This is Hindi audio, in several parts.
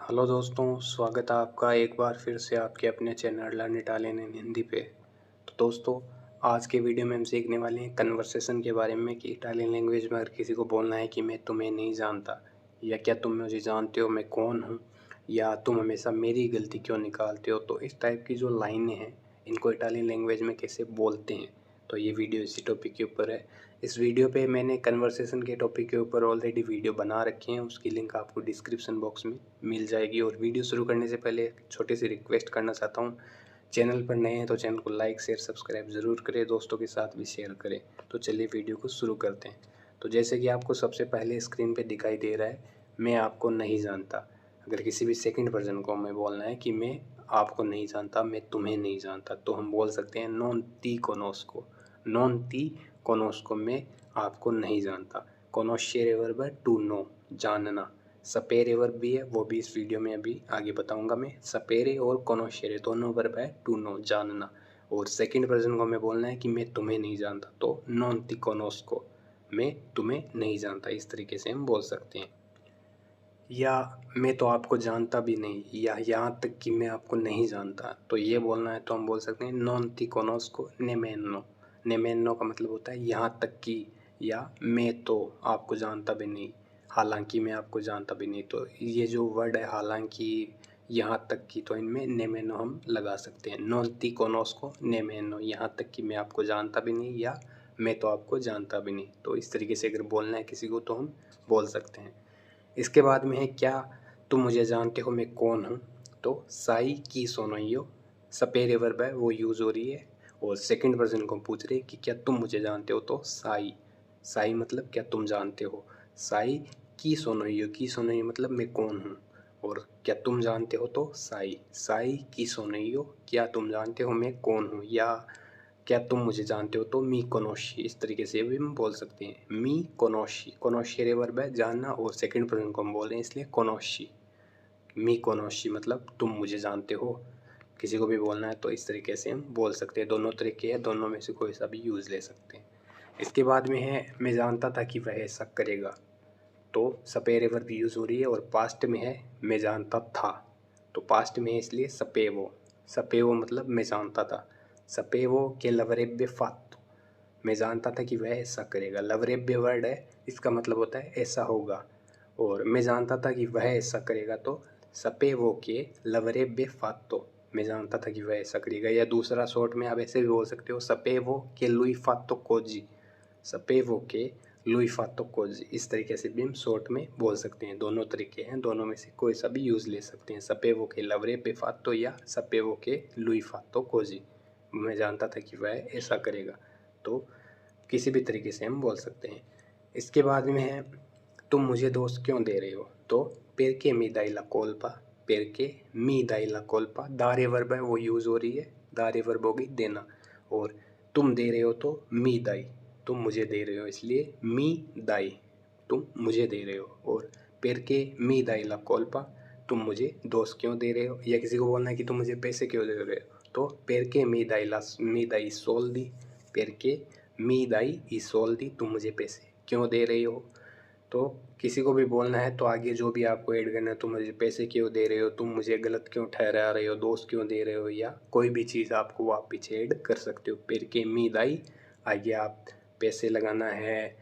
हेलो दोस्तों, स्वागत है आपका एक बार फिर से आपके अपने चैनल लर्न इटालियन इन हिंदी पे। तो दोस्तों, आज के वीडियो में हम सीखने वाले हैं कन्वर्सेशन के बारे में कि इटालियन लैंग्वेज में अगर किसी को बोलना है कि मैं तुम्हें नहीं जानता, या क्या तुम मुझे जानते हो, मैं कौन हूँ, या तुम हमेशा मेरी गलती क्यों निकालते हो। तो इस टाइप की जो लाइनें हैं, इनको इटालियन लैंग्वेज में कैसे बोलते हैं, तो ये वीडियो इसी टॉपिक के ऊपर है। इस वीडियो पे मैंने कन्वर्सेशन के टॉपिक के ऊपर ऑलरेडी वीडियो बना रखी है, उसकी लिंक आपको डिस्क्रिप्शन बॉक्स में मिल जाएगी। और वीडियो शुरू करने से पहले एक छोटी सी रिक्वेस्ट करना चाहता हूँ, चैनल पर नए हैं तो चैनल को लाइक शेयर सब्सक्राइब ज़रूर करें, दोस्तों के साथ भी शेयर करें। तो चलिए वीडियो को शुरू करते हैं। तो जैसे कि आपको सबसे पहले स्क्रीन पर दिखाई दे रहा है, मैं आपको नहीं जानता। अगर किसी भी सेकंड पर्सन को हमें बोलना है कि मैं आपको नहीं जानता, मैं तुम्हें नहीं जानता, तो हम बोल सकते हैं नॉन ती कोनोस्को। नॉन ती कोनोस्को, मैं आपको नहीं जानता। कोनोस्शेरे वर्ब है टू नो, जानना। सपेरे वर्ब भी है, वो भी इस वीडियो में अभी आगे बताऊंगा मैं। सपेरे और कोनोस्शेरे दोनों वर्ब है टू नो, जानना। और सेकंड पर्सन को हमें बोलना है कि मैं तुम्हें नहीं जानता, तो नॉन ती कोनोस्को, मैं तुम्हें नहीं जानता। इस तरीके से हम बोल सकते हैं। या मैं तो आपको जानता भी नहीं, या यहाँ तक कि मैं आपको नहीं जानता, तो ये बोलना है तो हम बोल सकते हैं नॉन ती कोनोस्को नेमेनो। नेमेनो का मतलब होता है यहाँ तक कि, या मैं तो आपको जानता भी नहीं, हालांकि मैं आपको जानता भी नहीं। तो ये जो वर्ड है हालांकि, यहाँ तक कि, तो इनमें नेमेनो हम लगा सकते हैं। नॉन ती कोनोस्को नेमेनो, यहाँ तक कि मैं आपको जानता भी नहीं, या मैं तो आपको जानता भी नहीं। तो इस तरीके से अगर बोलना है किसी को तो हम बोल सकते हैं। इसके बाद में है क्या तुम मुझे जानते हो मैं कौन हूँ। तो साई की सोनोइयो, सपेरे वर्ब है वो यूज़ हो रही है, और सेकंड पर्सन को पूछ रहे कि क्या तुम मुझे जानते हो, तो साई। साई मतलब क्या तुम जानते हो। साई की सोनोइयो मतलब मैं कौन हूँ, और क्या तुम जानते हो तो साई। साई की सोनोइयो, क्या तुम जानते हो मैं कौन हूँ, या क्या तुम मुझे जानते हो तो मी कोनोशी। इस तरीके से भी हम बोल सकते हैं। मी कोनोशी, कोनोशी वर्ब है जानना, और सेकंड पर्सन को हम बोल रहे हैं इसलिए कोनोशी। मी कोनोशी मतलब तुम मुझे जानते हो। किसी को भी बोलना है तो इस तरीके से हम बोल सकते हैं। दोनों तरीके हैं, दोनों में से कोई सा भी यूज़ ले सकते हैं। इसके बाद में है मैं जानता था कि वह ऐसा करेगा। तो सपेरे वर्ब यूज़ हो रही है, और पास्ट में है मैं जानता था। तो पास्ट में है इसलिए सपेवो। सपेवो मतलब मैं जानता था। सपेवो के लवरेब्बे फात्तो, मैं जानता था कि वह ऐसा करेगा। लवरेब्बे वर्ड है, इसका मतलब होता है ऐसा होगा। और मैं जानता था कि वह ऐसा करेगा, तो सपेवो के लवरेब्बे फात्तो, मैं जानता था कि वह ऐसा करेगा। या दूसरा शॉर्ट में आप ऐसे भी बोल सकते हो, सपेवो के लुई फात्तो कोजी। सपेवो के लुई फात्तो कोजी, इस तरीके से भी हम शॉर्ट में बोल सकते हैं। दोनों तरीके हैं, दोनों में से कोई सा भी यूज़ ले सकते हैं। सपेवो के लवरेब्बे फात्तो या सपेवो के लुई फात्तो कोजी, मैं जानता था कि वह ऐसा करेगा। तो किसी भी तरीके से हम बोल सकते हैं। इसके बाद में है तुम मुझे दोष क्यों दे रहे हो। तो पेरके मी दाई ला कोल्पा, पेरके मी दाई ला कोल्पा, दारे वर्ब है वो यूज़ हो रही है, दारे वर्ब होगी देना। और तुम दे रहे हो तो मी दाई, तुम मुझे दे रहे हो इसलिए मी दाई, तुम मुझे दे रहे हो। और पेरके मी दाई ला कोल्पा, तुम मुझे दोष क्यों दे रहे हो। या किसी को बोलना है कि तुम मुझे पैसे क्यों दे रहे हो, तो पेरके मी दाई सोल्दी, पेरके मी दाई ई सोल्दी, तुम मुझे पैसे क्यों दे रही हो। तो किसी को भी बोलना है तो आगे जो भी आपको ऐड करना है, तुम मुझे पैसे क्यों दे रहे हो, तुम मुझे गलत क्यों ठहरा रहे हो, दोस्त क्यों दे रहे हो, या कोई भी चीज़ आपको आप पीछे ऐड कर सकते हो। पेरके मी दाई, आगे आप पैसे लगाना है,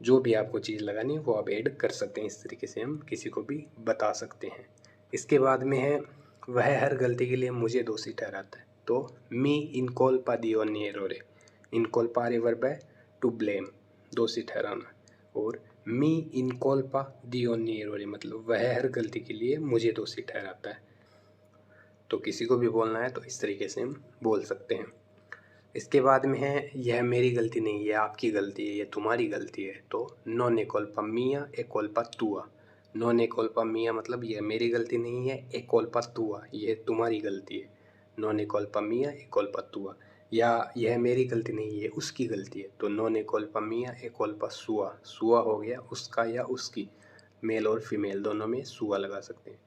जो भी आपको चीज़ लगानी है वो आप ऐड कर सकते हैं। इस तरीके से हम किसी को भी बता सकते हैं। इसके बाद में है वह हर गलती के लिए मुझे दोषी ठहराता है। तो मी इन colpa di ogni errore, इन colpare वर्ब है टू ब्लेम, दोषी ठहराना। और मी इन colpa di ogni errore मतलब वह हर गलती के लिए मुझे दोषी ठहराता है। तो किसी को भी बोलना है तो इस तरीके से हम बोल सकते हैं। इसके बाद में है यह मेरी गलती नहीं, यह आपकी गलती है, यह तुम्हारी गलती है। तो non A colpa mia e colpa tua, non A colpa mia मतलब यह मेरी गलती नहीं है, ए colpa tua यह तुम्हारी गलती है। Non A colpa mia e colpa tua, या यह मेरी गलती नहीं है उसकी गलती है। तो non A colpa mia e colpa sua, सुआ हो गया उसका या उसकी, मेल और फीमेल दोनों में सुआ लगा सकते हैं।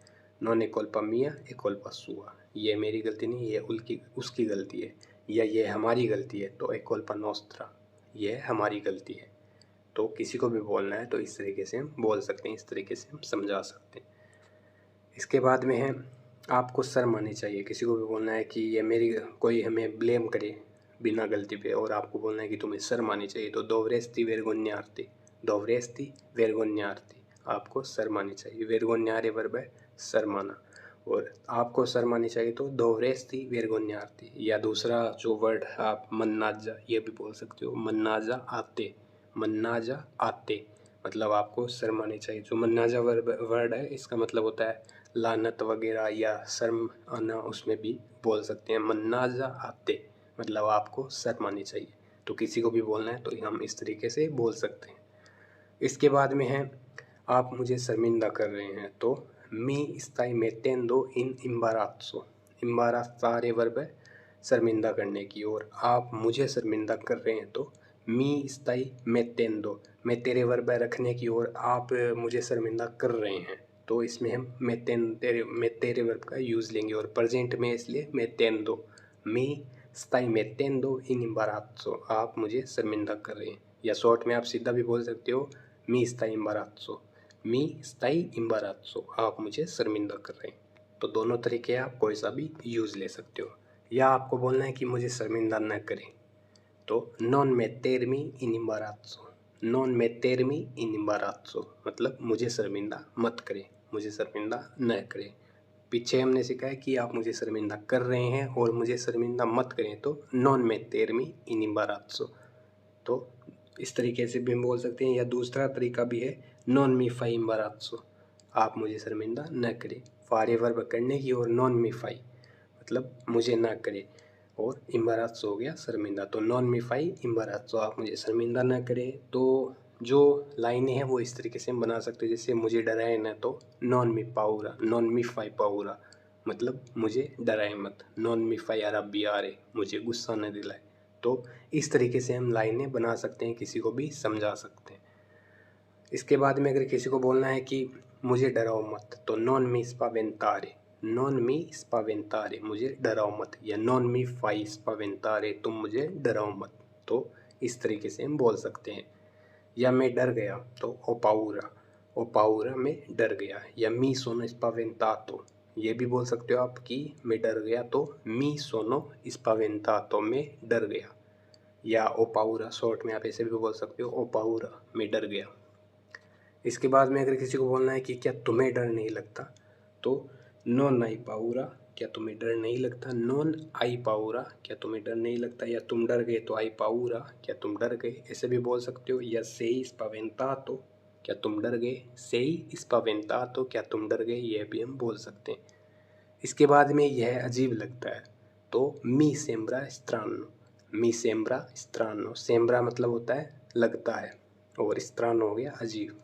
Non A colpa mia e colpa sua, यह मेरी गलती नहीं है उसकी गलती है। या यह हमारी गलती है, तो ए colpa nostra, यह हमारी गलती है। तो किसी को भी बोलना है तो इस तरीके से हम बोल सकते हैं, इस तरीके से हम समझा सकते हैं। इसके बाद में है आपको शर्म आनी चाहिए। किसी को भी बोलना है कि ये मेरी, कोई हमें ब्लेम करे बिना गलती पे और आपको बोलना है कि तुम्हें शर्म आनी चाहिए, तो दोवरेस्ती वेरगोन्यार्ती, दोवरेस्ती वेरगोन्यार्ती, आपको शर्म आनी चाहिए। वेरगोन्यारे वर्ब है शर्माना, और आपको शर्म आनी चाहिए तो दोवरेस्ती वेरगोन्यार्ती। या दूसरा जो वर्ड है आप मन्नाजा ये भी बोल सकते हो, मन्नाजा आते, मन्नाजा आते, मतलब आपको शर्म आनी चाहिए। जो मन्नाजा वर्ड है इसका मतलब होता है लानत वगैरह या शर्म आना, उसमें भी बोल सकते हैं। मन्नाजा आते मतलब आपको शर्म आनी चाहिए। तो किसी को भी बोलना है तो हम इस तरीके से बोल सकते हैं। इसके बाद में है आप मुझे शर्मिंदा कर रहे हैं, तो मी स्ताई मेटेंदो इन इम्बारात्सो, इम्बारास्तारे वर्ब है शर्मिंदा करने की, और आप मुझे शर्मिंदा कर रहे हैं तो मी स्ताई मेटेंदो, मैं तेरे वर्ब है रखने की, और आप मुझे शर्मिंदा कर रहे हैं तो इसमें हम मैं तेरे वर्ब का यूज़ लेंगे, और प्रेजेंट में इसलिए मेटेंदो, मी स्ताई मेटेंदो इन इम्बारात्सो, आप मुझे शर्मिंदा कर रहे हैं। या शॉर्ट में आप सीधा भी बोल सकते हो मी स्ताई इम्बारात्सो, मी स्ताई इम्बारात्सो, आप मुझे शर्मिंदा कर रहे हैं। तो दोनों तरीके आप कोई सा भी यूज़ ले सकते हो। या आपको बोलना है कि मुझे शर्मिंदा न करें, तो नॉन मेटेरमी इन इम्बारात्सो, नॉन मेटेरमी इन इम्बारात्सो मतलब मुझे शर्मिंदा मत करें, मुझे शर्मिंदा न करें। पीछे हमने सीखा है कि आप मुझे शर्मिंदा कर रहे हैं और मुझे शर्मिंदा मत करें, तो नॉन मेटेरमी इन इम्बारात्सो, तो इस तरीके से भी हम बोल सकते हैं। या दूसरा तरीका भी है नॉन मी फाई इम्बारात्सो, आप मुझे शर्मिंदा न करें, फारे वर्ब करने की, और नॉन मी फाई मतलब मुझे ना करे, और इम्बारात्सो हो गया शर्मिंदा। तो नॉन मी फाई इम्बारात्सो, आप मुझे शर्मिंदा ना करें। तो जो लाइनें हैं वो इस तरीके से हम बना सकते हैं, जैसे मुझे डराए ना, तो नॉन मी पाउरा, नॉन मी फाई पाउरा मतलब मुझे डराए मत, नॉन मी फाई अरबियारे मुझे गुस्सा न दिलाए। तो इस तरीके से हम लाइनें बना सकते हैं, किसी को भी समझा सकते हैं। इसके बाद में अगर किसी को बोलना है कि मुझे डराओ मत, तो नॉन मी स्पावेंतारे, नॉन मी स्पावेंतारे मुझे डराओ मत, या नॉन मी फाई स्पावेंतारे तुम मुझे डराओ मत। तो इस तरीके से हम बोल सकते हैं। या मैं डर गया, तो ओपाउरा, ओपाउरा मैं डर गया। या मी सोनो स्पावेंतातो, ये भी बोल सकते हो आप कि मैं डर गया, तो मी सोनो स्पावेंतातो मैं डर गया। या ओपाउरा शॉर्ट में आप ऐसे भी बोल सकते हो, ओपाउरा मैं डर गया। इसके बाद में अगर किसी को बोलना है कि क्या तुम्हें डर नहीं लगता, तो नॉन आई पाउरा, क्या तुम्हें डर नहीं लगता, नॉन आई पाउरा क्या तुम्हें डर नहीं लगता। या तुम डर गए तो आई पाउरा क्या तुम डर गए, ऐसे भी बोल सकते हो। या सेई स्पावेंतातो, क्या तुम डर गए, सेई स्पावेंतातो क्या तुम डर गए, यह भी हम बोल सकते हैं। इसके बाद में यह अजीब लगता है, तो मी सेम्ब्रा स्त्रानो, मी सेम्ब्रा स्त्रानो, सेम्ब्रा मतलब होता है लगता है, और स्त्रानो हो गया अजीब।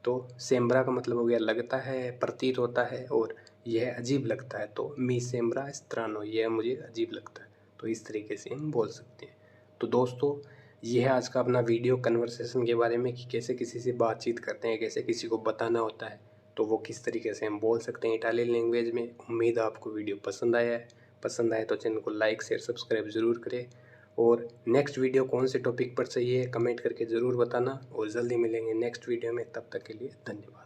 तो सेम्ब्रा का मतलब हो गया लगता है, प्रतीत होता है, और यह अजीब लगता है, तो मी सेम्ब्रा स्त्रानो यह मुझे अजीब लगता है। तो इस तरीके से हम बोल सकते हैं। तो दोस्तों यह है आज का अपना वीडियो कन्वर्सेशन के बारे में, कि कैसे किसी से बातचीत करते हैं, कैसे किसी को बताना होता है, तो वो किस तरीके से हम बोल सकते हैं इटालियन लैंग्वेज में। उम्मीद है आपको वीडियो पसंद आया है। पसंद आए तो चैनल को लाइक शेयर सब्सक्राइब ज़रूर करें, और नेक्स्ट वीडियो कौन से टॉपिक पर चाहिए कमेंट करके ज़रूर बताना, और जल्दी मिलेंगे नेक्स्ट वीडियो में। तब तक के लिए धन्यवाद।